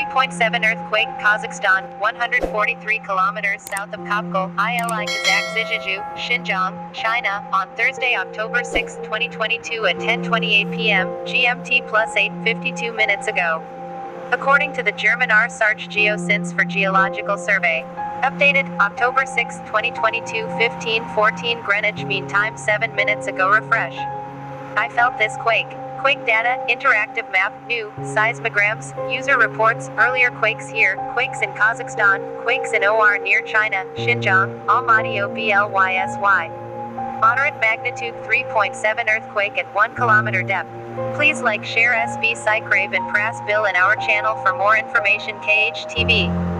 3.7 earthquake, Kazakhstan, 143 kilometers south of Qapqal, Ili Kazak Zizhizhou, Xinjiang, China, on Thursday, October 6, 2022 at 10:28 p.m. GMT plus 8:52 minutes ago. According to the German rsarch Geosynths for Geological Survey. Updated, October 6, 2022, 15:14 Greenwich Mean Time 7 minutes ago. Refresh. I felt this quake. Quake data, interactive map, new, seismograms, user reports, earlier quakes here, quakes in Kazakhstan, quakes in OR near China, Xinjiang, Almaty OBLYSY. Moderate magnitude 3.7 earthquake at 1 kilometer depth. Please like, share, SB, Psych, Rave and Press Bill in our channel for more information. KHTV.